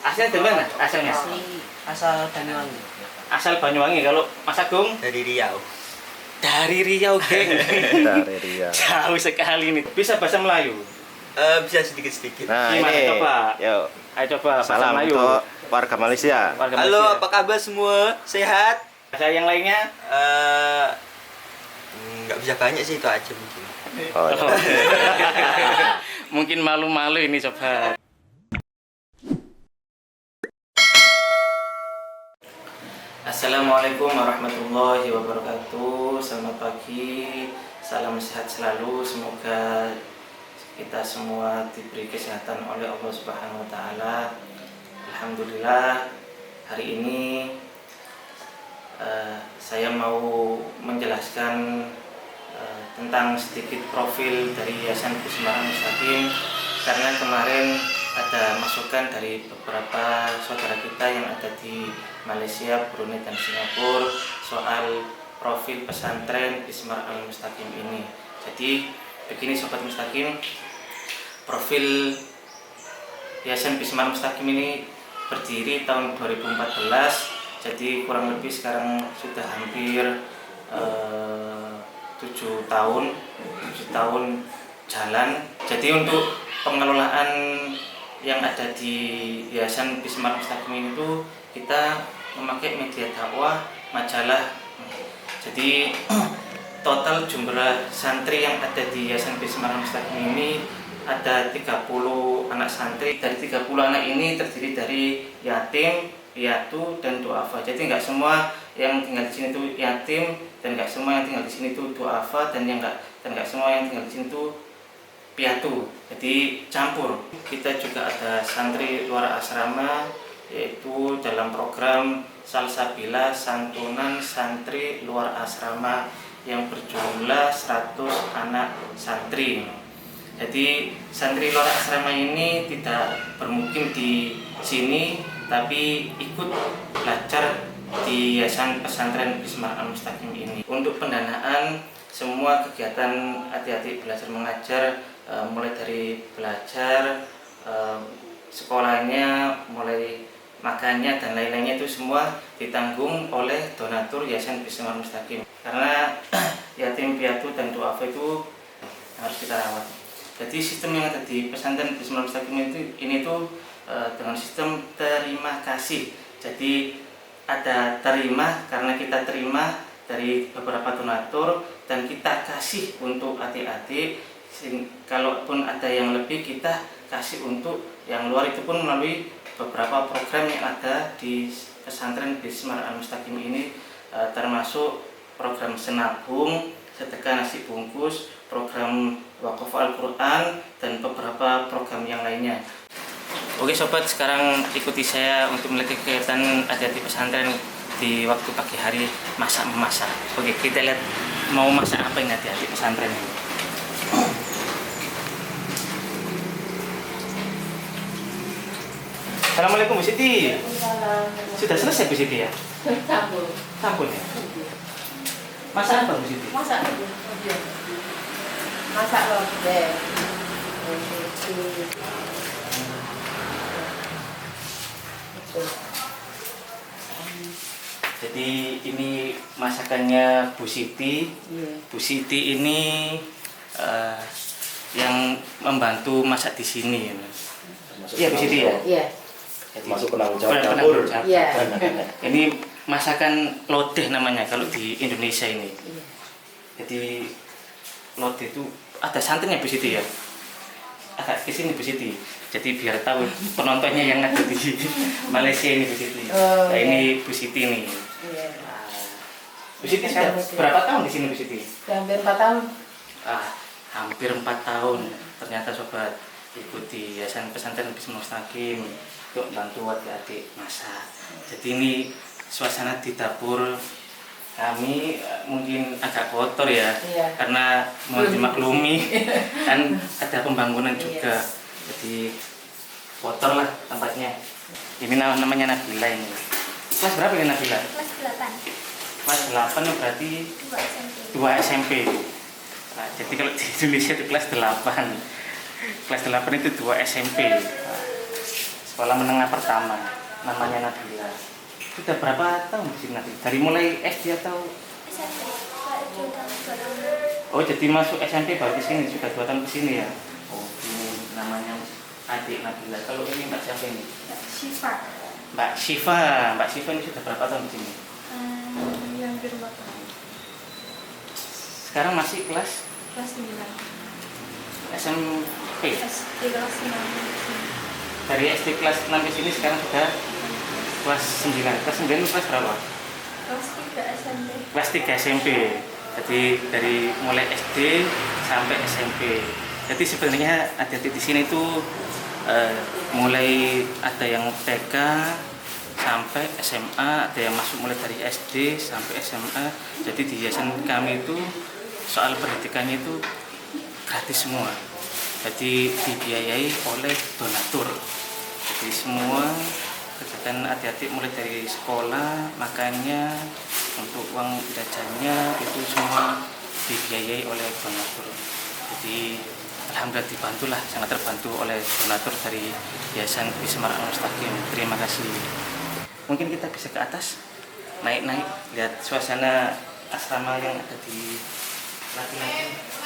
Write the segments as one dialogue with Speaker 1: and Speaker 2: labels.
Speaker 1: Aslinya dari mana? Asalnya?
Speaker 2: Asal Banyuwangi.
Speaker 1: Asal Banyuwangi. Kalau Mas Agung?
Speaker 3: Dari Riau.
Speaker 1: Dari Riau, geng.
Speaker 4: Dari Riau.
Speaker 1: Jauh sekali nih. Bisa bahasa Melayu?
Speaker 3: Bisa sedikit-sedikit.
Speaker 4: Nah,
Speaker 1: Gimana,
Speaker 4: ini.
Speaker 1: coba?
Speaker 4: Yuk.
Speaker 1: Ayo coba bahasa
Speaker 4: Salam
Speaker 1: Melayu.
Speaker 4: untuk warga Malaysia.
Speaker 1: Warga
Speaker 3: Halo,
Speaker 1: Malaysia.
Speaker 3: apa kabar semua? Sehat?
Speaker 1: Bahasa yang lainnya?
Speaker 3: Nggak bisa banyak sih, itu aja mungkin.
Speaker 4: Oh, ya.
Speaker 1: Mungkin malu-malu ini sobat. Assalamualaikum warahmatullahi wabarakatuh. Selamat pagi, salam sehat selalu. Semoga kita semua diberi kesehatan oleh Allah Subhanahu wa taala. Alhamdulillah, hari ini saya mau menjelaskan tentang sedikit profil dari Yayasan Bismar Al-Mustaqim, karena kemarin ada masukan dari beberapa saudara kita yang ada di Malaysia, Brunei, dan Singapura soal profil pesantren Bismar Al-Mustaqim ini. Jadi begini Sobat Mustaqim, profil Yayasan Bismar Al-Mustaqim ini berdiri tahun 2014, jadi kurang lebih sekarang sudah hampir 7 tahun jalan. Jadi untuk pengelolaan yang ada di Yayasan Bismar Mustaqim itu kita memakai media dakwah, majalah. Jadi total jumlah santri yang ada di Yayasan Bismar Mustaqim ini ada 30 anak santri. Dari 30 anak ini terdiri dari yatim, piatu, dan duafa. Jadi nggak semua yang tinggal di sini itu yatim, dan nggak semua yang tinggal di sini itu duafa, dan nggak semua yang tinggal di sini itu piatu. Jadi campur. Kita juga ada santri luar asrama, yaitu dalam program Salsabila Santunan Santri Luar Asrama yang berjumlah 100 anak santri. Jadi santri luar asrama ini tidak bermukim di sini, tapi ikut belajar di Yayasan Pesantren Bismar Al-Mustaqim ini. Untuk pendanaan semua kegiatan adik-adik belajar mengajar, mulai dari belajar, sekolahnya, mulai makannya, dan lain-lainnya itu semua ditanggung oleh donatur Yayasan Bismar Al-Mustaqim. Karena yatim piatu dan duafa itu harus kita rawat. Jadi sistem yang ada di pesantren Bismar Al-Mustaqim ini tuh dengan sistem terima kasih. Jadi ada terima karena kita terima dari beberapa donatur, dan kita kasih untuk adik-adik. Kalaupun ada yang lebih, kita kasih untuk yang luar, itu pun melalui beberapa program yang ada di pesantren Bismar Al-Mustaqim ini, termasuk program senabung, sedekah nasi bungkus, program wakaf Al-Quran, dan beberapa program yang lainnya. Oke sobat, sekarang ikuti saya untuk melihat kegiatan adik-adik pesantren di waktu pagi hari masak-memasak. Oke, kita lihat mau masak apa ini adik-adik pesantren ini. Assalamualaikum Bu Siti. Sudah selesai Bu Siti ya? Sampun ya? Masak apa Bu Siti?
Speaker 5: Masak lodeh.
Speaker 1: Jadi ini masakannya Bu Siti. Bu Siti ini yang membantu masak di sini. Iya Bu Siti ya?
Speaker 5: Iya.
Speaker 4: Masuk penanggung jawab
Speaker 1: Penanggung
Speaker 4: dapur.
Speaker 1: jawab.
Speaker 5: Iya.
Speaker 1: Ini masakan lodeh namanya kalau di Indonesia ini. Jadi lodeh itu ada santannya Bu Siti ya? Agak ke sini Bu Siti. Jadi biar tahu penontonnya yang ada di Malaysia ini Bu Siti.
Speaker 5: Oh,
Speaker 1: Nah,
Speaker 5: iya.
Speaker 1: ini Bu Siti nih.
Speaker 5: Iya.
Speaker 1: Bu Siti sudah berapa tahun di sini Bu Siti?
Speaker 5: Hampir 4 tahun.
Speaker 1: Hampir 4 tahun. Ternyata sobat ikuti Yayasan Pesantren Bismar Al-Mustaqim untuk bantu adik-adik masak. Jadi ini suasana di dapur kami mungkin agak kotor ya,
Speaker 5: Iya.
Speaker 1: karena mohon dimaklumi kan ada pembangunan juga, jadi kotor lah tempatnya. Ini namanya Nabila ini. Kelas berapa ini Nabila?
Speaker 6: Kelas 8.
Speaker 1: Kelas 8 berarti 2 SMP. Nah, jadi kalau di Indonesia itu kelas 8. Kelas 8 itu 2 SMP. Nah, sekolah menengah pertama, namanya Nabila. Sudah berapa tahun di sini nanti? Dari mulai SD atau?
Speaker 5: SMP, Pak Jodan Barang.
Speaker 1: Oh, jadi masuk SMP baru ke sini, sudah 2 tahun ke sini ya? Oh, ini namanya adik Nabila. Kalau ini Mbak siapa ini?
Speaker 5: Syifa.
Speaker 1: Mbak Syifa. Mbak Syifa ini sudah berapa tahun di sini?
Speaker 5: Yang di rumah tahun.
Speaker 1: Sekarang masih kelas
Speaker 5: Kelas 9.
Speaker 1: SMP.
Speaker 5: SD kelas 9.
Speaker 1: Dari SD kelas 6 ke sini sekarang sudah kelas 9. Kelas 9 itu kelas berapa?
Speaker 5: Kelas 3 SMP.
Speaker 1: Kelas 3 SMP. Jadi dari mulai SD sampai SMP. Jadi sebenarnya adik-adik di sini itu mulai ada yang TK sampai SMA, ada yang masuk mulai dari SD sampai SMA. Jadi di yayasan kami itu soal pendidikannya itu gratis semua. Jadi dibiayai oleh donatur. Jadi semua kegiatan adik-adik mulai dari sekolah, makannya, untuk uang jajannya itu semua dibiayai oleh donatur. Jadi alhamdulillah dibantulah, sangat terbantu oleh donatur dari Yayasan Bismar Al-Mustaqim. Terima kasih. Mungkin kita bisa ke atas, naik-naik, lihat suasana asrama yang ada di laki-laki.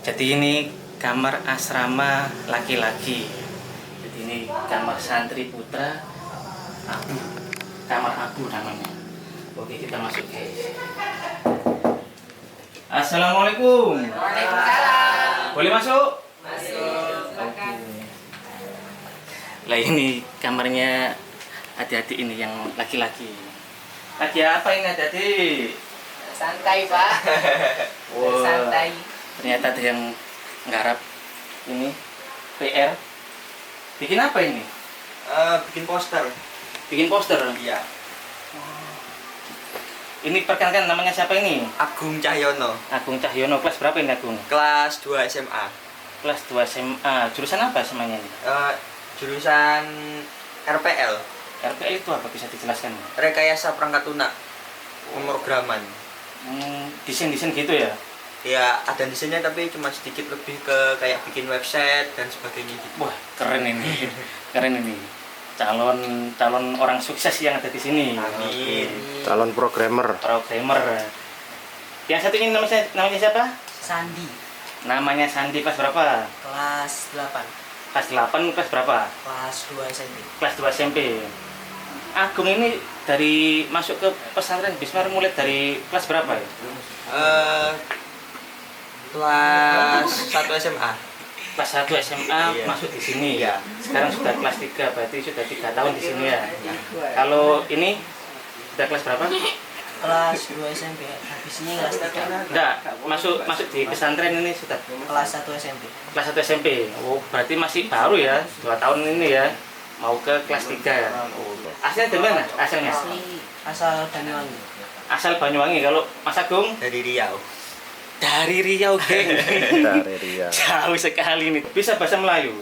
Speaker 1: Jadi ini kamar asrama laki-laki. Jadi ini kamar santri putra Abu, kamar Abu namanya. Oke, kita masuk guys. Assalamualaikum. Waalaikumsalam. Boleh masuk? Masuk. Oke. Lah ini kamarnya adik-adik ini yang laki-laki. Lagi apa ini adik-adik?
Speaker 2: Santai, Pak.
Speaker 1: Wah,
Speaker 2: Santai.
Speaker 1: ternyata ada yang nggarap ini PR. Bikin apa ini?
Speaker 3: Bikin poster.
Speaker 1: Bikin poster.
Speaker 3: Iya.
Speaker 1: Ini perkenalkan namanya siapa ini?
Speaker 3: Agung Cahyono.
Speaker 1: Agung Cahyono. Kelas berapa ini Agung?
Speaker 3: Kelas 2 SMA.
Speaker 1: Kelas 2 SMA. Jurusan apa semuanya ini?
Speaker 3: Jurusan RPL.
Speaker 1: RPL itu apa, bisa dijelaskan?
Speaker 3: Rekayasa Perangkat Lunak. Pemrograman.
Speaker 1: Desain-desain gitu ya?
Speaker 3: Ya ada desainnya tapi cuma sedikit, lebih ke kayak bikin website dan sebagainya gitu.
Speaker 1: Wah, keren ini. Keren ini. Calon orang sukses yang ada di sini.
Speaker 3: Amin.
Speaker 1: Oke.
Speaker 4: Calon programmer.
Speaker 1: Programmer. Yang satu ini namanya siapa?
Speaker 2: Sandi.
Speaker 1: Namanya Sandi. Kelas berapa?
Speaker 2: Kelas 8.
Speaker 1: Kelas 8, kelas berapa?
Speaker 2: Kelas 2 SMP.
Speaker 1: Kelas 2 SMP. Agung ini dari masuk ke pesantren Bismar mulai dari kelas berapa ya?
Speaker 3: Kelas 1 SMA.
Speaker 1: Kelas 1 SMA
Speaker 3: Iya.
Speaker 1: masuk di sini.
Speaker 3: Iya.
Speaker 1: Sekarang sudah kelas 3, berarti sudah 3 tahun di sini ya. Kalau ini sudah kelas berapa?
Speaker 2: Kelas 2 SMP. Habis ini kelas 3.
Speaker 1: Enggak, masuk di pesantren ini sudah
Speaker 2: Kelas 1 SMP.
Speaker 1: kelas 1 SMP. Oh, berarti masih baru ya, 2 tahun ini ya. Mau ke kelas 3. Oh. Asalnya dari mana? Asalnya?
Speaker 2: Asal Banyuwangi.
Speaker 1: Asal Banyuwangi. Kalau Mas Agung?
Speaker 3: Dari Riau.
Speaker 1: Dari Riau, geng.
Speaker 4: Dari Ria.
Speaker 1: Jauh sekali nih. Bisa bahasa Melayu?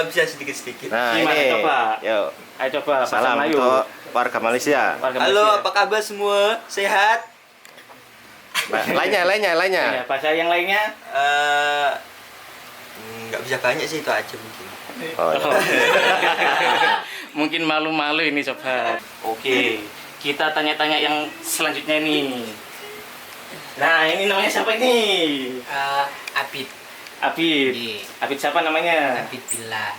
Speaker 3: Bisa sedikit-sedikit.
Speaker 4: Nah,
Speaker 1: Gimana,
Speaker 4: ini.
Speaker 1: coba?
Speaker 4: Yuk.
Speaker 1: Ayo coba bahasa
Speaker 4: Salam
Speaker 1: Melayu.
Speaker 4: untuk warga Malaysia.
Speaker 1: Warga
Speaker 3: Halo,
Speaker 1: Malaysia.
Speaker 3: apa kabar semua? Sehat?
Speaker 4: Lainnya.
Speaker 1: Ya, bahasa yang lainnya?
Speaker 3: Nggak bisa banyak sih, itu aja mungkin.
Speaker 4: Oh, ya.
Speaker 1: Mungkin malu-malu ini sobat. Oke, kita tanya-tanya yang selanjutnya nih. Nah, ini namanya siapa ini?
Speaker 2: Abid.
Speaker 1: Abid.
Speaker 2: Iya.
Speaker 1: Abid siapa namanya?
Speaker 2: Abid Bila.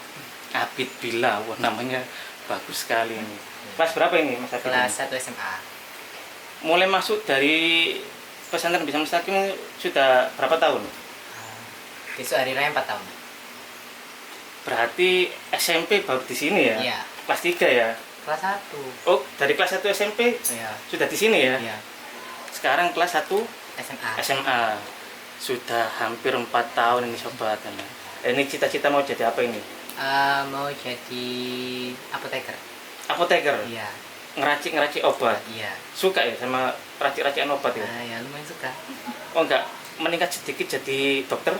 Speaker 1: Abid Bila. Wah, namanya bagus sekali ini. Kelas berapa ini Mas Abid?
Speaker 2: Kelas 1 SMA.
Speaker 1: Mulai masuk dari pesantren Bismar Al-Mustaqim sudah berapa tahun?
Speaker 2: Besok hari raya 4 tahun.
Speaker 1: Berarti SMP baru di sini ya?
Speaker 2: Iya.
Speaker 1: Kelas 3 ya?
Speaker 2: Kelas 1.
Speaker 1: Oh, dari kelas 1 SMP
Speaker 2: Iya.
Speaker 1: sudah di sini ya?
Speaker 2: Iya.
Speaker 1: Sekarang kelas 1
Speaker 2: SMA.
Speaker 1: SMA. Sudah hampir 4 tahun ini sobat. Ini cita-cita mau jadi apa ini?
Speaker 2: Mau jadi apoteker.
Speaker 1: Apoteker?
Speaker 2: Iya.
Speaker 1: Ngeracik obat?
Speaker 2: Iya.
Speaker 1: Suka ya sama racik-racikan obat ya?
Speaker 2: Ya lumayan suka.
Speaker 1: Oh enggak, meningkat sedikit jadi dokter?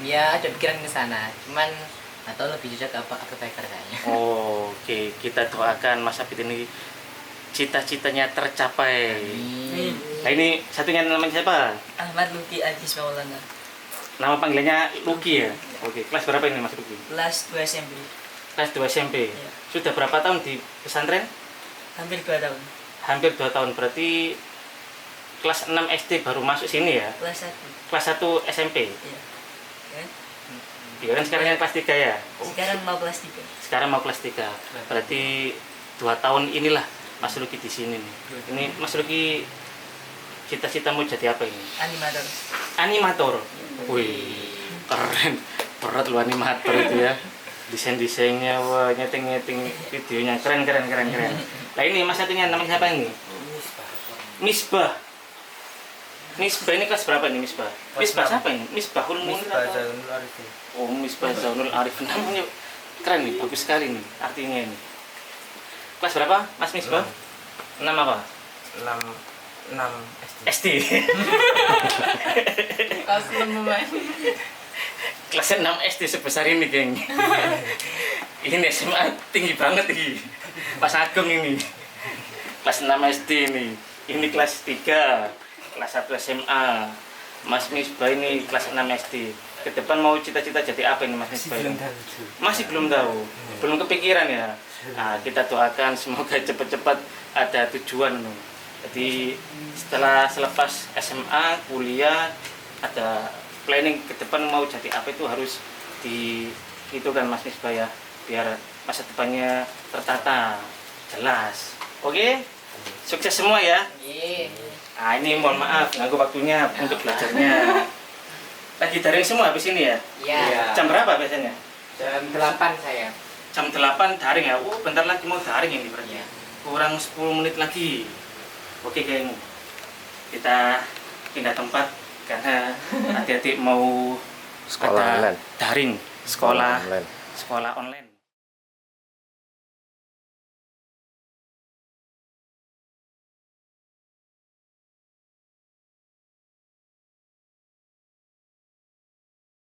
Speaker 2: Ya ada pikiran ke sana. Cuman atau lebih cocok ke apoteker kayaknya.
Speaker 1: Oh, oke, kita doakan Mas Abid ini cita-citanya tercapai.
Speaker 2: Amin.
Speaker 1: Nah ini satunya namanya siapa?
Speaker 2: Ahmad Luki Ajis Maulana.
Speaker 1: Nama panggilannya Lucky ya? Oke, kelas berapa ini Mas Lucky?
Speaker 2: Kelas 2 SMP.
Speaker 1: Kelas 2 SMP.
Speaker 2: Iya.
Speaker 1: Sudah berapa tahun di pesantren?
Speaker 2: Hampir 2 tahun.
Speaker 1: Hampir 2 tahun, berarti kelas 6 SD baru masuk sini ya?
Speaker 2: Kelas 1.
Speaker 1: Kelas 1 SMP?
Speaker 2: Iya. Kan?
Speaker 1: Iya kan sekarang yang kelas 3 ya?
Speaker 2: Sekarang mau kelas 3.
Speaker 1: Sekarang mau kelas 3. Berarti 2 tahun inilah Mas Lucky di sini nih. Ini Mas Lucky cita-cita mau jadi apa ini?
Speaker 2: Animator.
Speaker 1: Animator. Wih, keren. Berat lu animator itu ya. Desain-desainnya, wah, nyeting-nyeting videonya. Keren. Nah ini mas satunya namanya siapa ini? Misbah. Misbah ini kelas berapa ini Misbah? Misbah siapa ini? Misbahul Munir atau? Oh, Misbah Zaunul Arif. Namanya keren nih, bagus sekali nih artinya ini. Kelas berapa Mas Misbah? 6 apa?
Speaker 3: 6
Speaker 1: SD.
Speaker 2: Kelas 6 pemain.
Speaker 1: Kelas 6 SD sebesar ini, geng. Ini SMA tinggi banget ini. Pas Agung ini. Kelas 6 SD ini. Ini kelas 3. Kelas 1 SMA. Mas Misbah ini kelas 6 SD. Ke depan mau cita-cita jadi apa ini Mas Misbah? Masih belum tahu. Belum kepikiran ya. Nah, kita doakan semoga cepat-cepat ada tujuan. Jadi selepas SMA, kuliah, ada planning ke depan mau jadi apa itu harus itu kan Mas Misbah ya, biar masa depannya tertata, jelas. Oke? Sukses semua ya. Nah, ini mohon maaf ganggu waktunya untuk belajarnya. Lagi daring semua habis ini ya?
Speaker 2: Iya.
Speaker 1: Jam berapa biasanya?
Speaker 2: Jam 8 saya.
Speaker 1: Jam 8 daring ya? Oh, bentar lagi mau daring ini berarti.
Speaker 2: Iya.
Speaker 1: Kurang 10 menit lagi. Oke geng, kita pindah tempat karena adik-adik mau
Speaker 4: Sekolah
Speaker 1: ada
Speaker 4: online.
Speaker 1: daring, sekolah online.